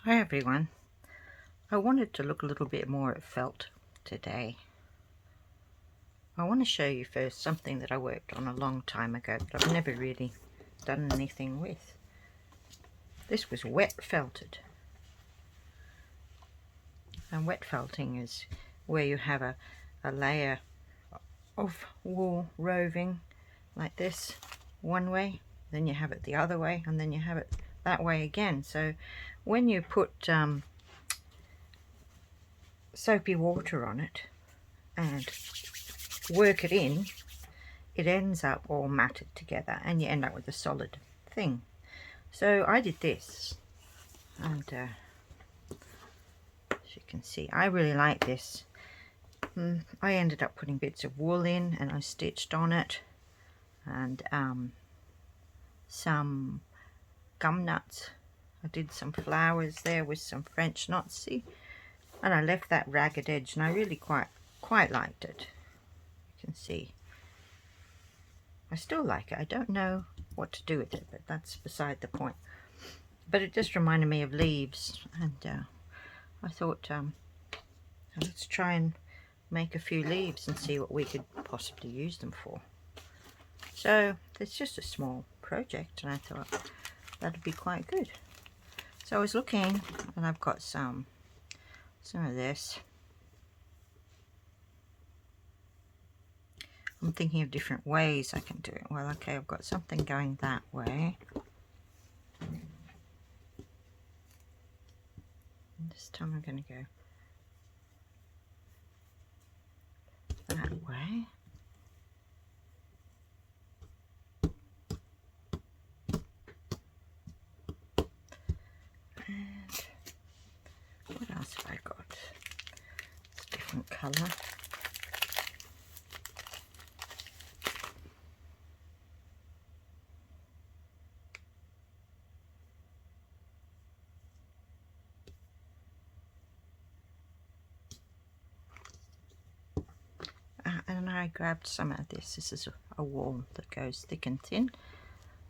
Hi everyone. I wanted to look a little bit more at felt today. I want to show you first something that I worked on a long time ago but I've never really done anything with. This was wet felted. And wet felting is where you have a layer of wool roving like this one way, then you have it the other way, and then you have it that way again. So when you put soapy water on it and work it in, it ends up all matted together and you end up with a solid thing. So I did this, and as you can see, I really like this. I ended up putting bits of wool in and I stitched on it, and some gum nuts. I did some flowers there with some French knots, see? And I left that ragged edge and I really quite liked it. You can see. I still like it. I don't know what to do with it, but that's beside the point. But it just reminded me of leaves, and I thought let's try and make a few leaves and see what we could possibly use them for. So it's just a small project and I thought that'd be quite good. So I was looking and I've got some of this. I'm thinking of different ways I can do it. Well, okay, I've got something going that way. And this time I'm going to go that way. And what else have I got? It's a different colour. And I grabbed some of this. This is a wool that goes thick and thin.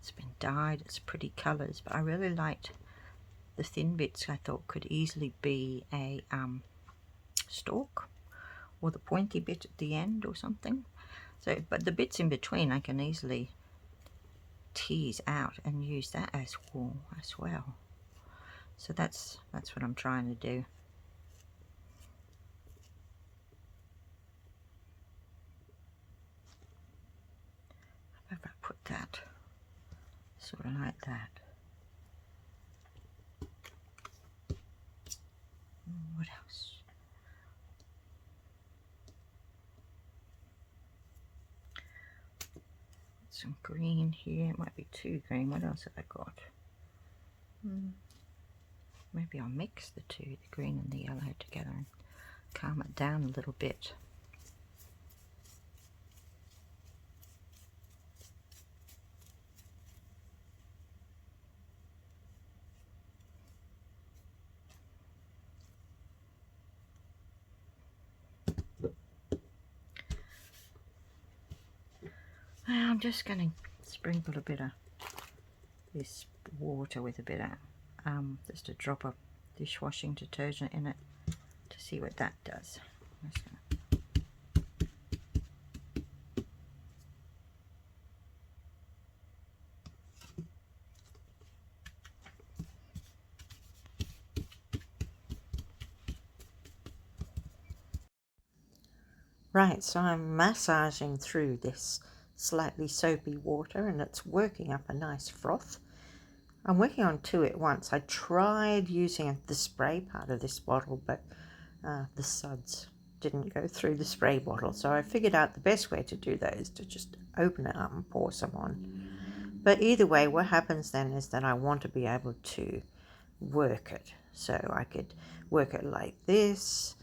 It's been dyed. It's pretty colours, but I really liked the thin bits. I thought could easily be a stalk, or the pointy bit at the end or something. So, but the bits in between I can easily tease out and use that as wool as well. So that's what I'm trying to do. If I put that sort of like that. What else? Some green here. It might be too green. What else have I got? Maybe I'll mix the two, the green and the yellow together, and calm it down a little bit. I'm just going to sprinkle a bit of this water with a bit of, just a drop of dishwashing detergent in it to see what that does. Right, so I'm massaging through this slightly soapy water and it's working up a nice froth. I'm working on two at once. I tried using the spray part of this bottle, but the suds didn't go through the spray bottle. So I figured out the best way to do that is to just open it up and pour some on. But either way, what happens then is that I want to be able to work it. So I could work it like this,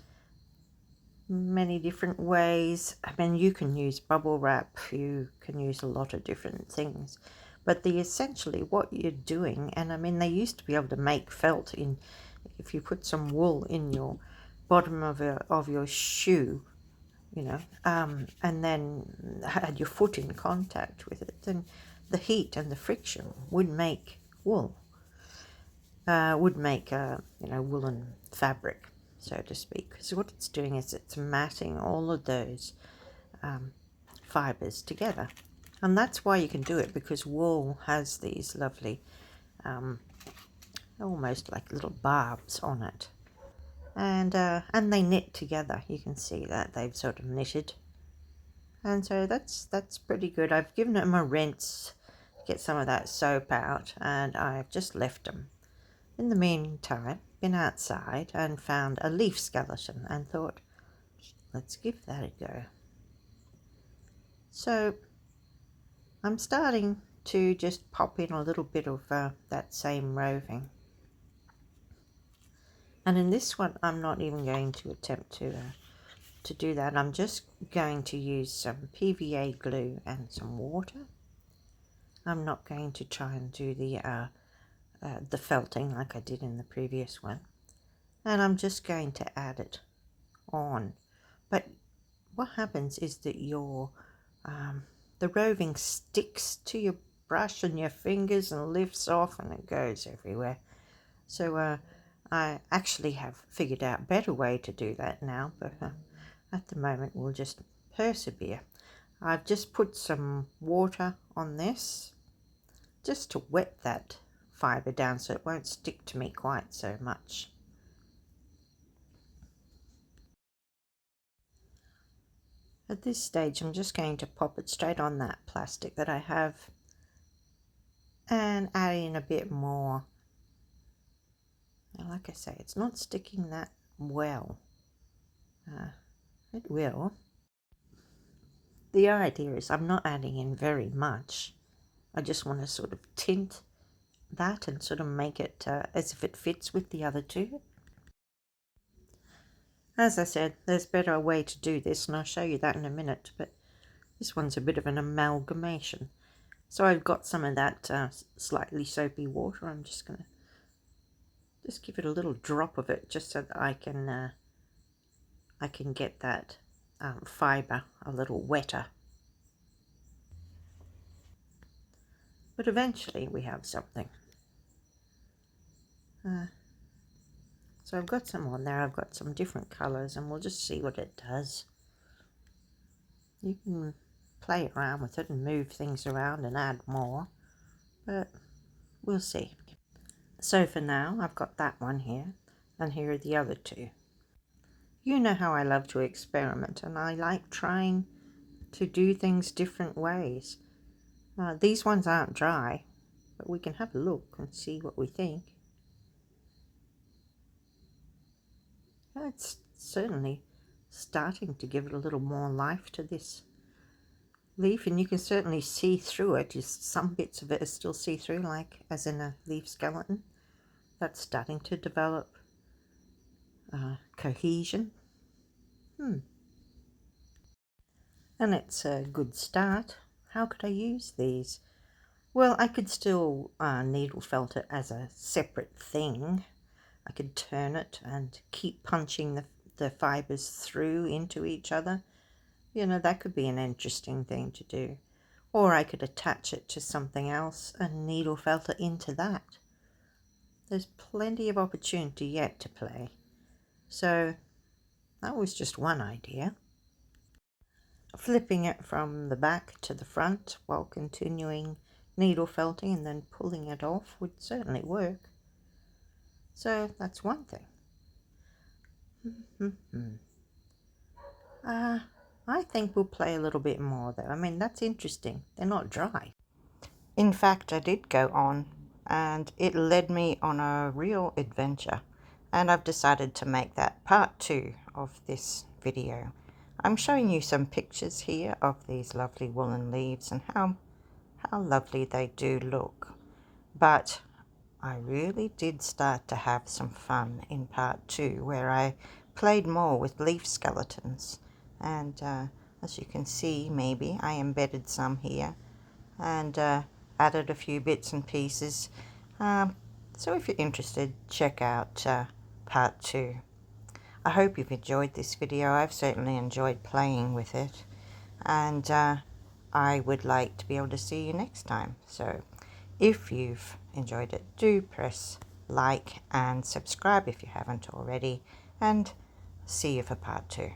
many different ways. I mean, you can use bubble wrap, you can use a lot of different things, but essentially what you're doing, and I mean they used to be able to make felt in, if you put some wool in your bottom of your shoe, you know, and then had your foot in contact with it, then the heat and the friction would make wool. would make a woolen fabric, so to speak. Because what it's doing is it's matting all of those fibers together, and that's why you can do it, because wool has these lovely almost like little barbs on it, and they knit together. You can see that they've sort of knitted, and so that's pretty good. I've given them a rinse, get some of that soap out, and I've just left them. In the meantime, been outside and found a leaf skeleton and thought, let's give that a go. So I'm starting to just pop in a little bit of that same roving. And in this one, I'm not even going to attempt to do that. I'm just going to use some PVA glue and some water. I'm not going to try and do the felting like I did in the previous one. And I'm just going to add it on. But what happens is that the roving sticks to your brush and your fingers and lifts off, and it goes everywhere. So I actually have figured out a better way to do that now, but at the moment we'll just persevere. I've just put some water on this just to wet that fibre down so it won't stick to me quite so much. At this stage I'm just going to pop it straight on that plastic that I have and add in a bit more. Now, like I say, it's not sticking that well. It will. The idea is I'm not adding in very much. I just want to sort of tint that and sort of make it as if it fits with the other two. As I said, there's a better way to do this, and I'll show you that in a minute, but this one's a bit of an amalgamation. So I've got some of that slightly soapy water. I'm just going to just give it a little drop of it just so that I can get that fibre a little wetter. But eventually we have something. So I've got some on there, I've got some different colours, and we'll just see what it does. You can play around with it and move things around and add more, but we'll see. So for now, I've got that one here, and here are the other two. You know how I love to experiment, and I like trying to do things different ways. These ones aren't dry, but we can have a look and see what we think. It's certainly starting to give it a little more life to this leaf, and you can certainly see through it. Just some bits of it are still see-through, like as in a leaf skeleton. That's starting to develop cohesion. And it's a good start. How could I use these? Well, I could still needle felt it as a separate thing. I could turn it and keep punching the fibres through into each other. You know, that could be an interesting thing to do. Or I could attach it to something else and needle felt it into that. There's plenty of opportunity yet to play. So that was just one idea. Flipping it from the back to the front while continuing needle felting and then pulling it off would certainly work. So that's one thing. I think we'll play a little bit more though. I mean, that's interesting. They're not dry. In fact, I did go on and it led me on a real adventure. And I've decided to make that part 2 of this video. I'm showing you some pictures here of these lovely woolen leaves and how lovely they do look. But I really did start to have some fun in part 2 where I played more with leaf skeletons. And as you can see, maybe I embedded some here and added a few bits and pieces. So if you're interested, check out part 2. I hope you've enjoyed this video. I've certainly enjoyed playing with it, and I would like to be able to see you next time. So if you've enjoyed it, do press like and subscribe if you haven't already, and see you for part 2.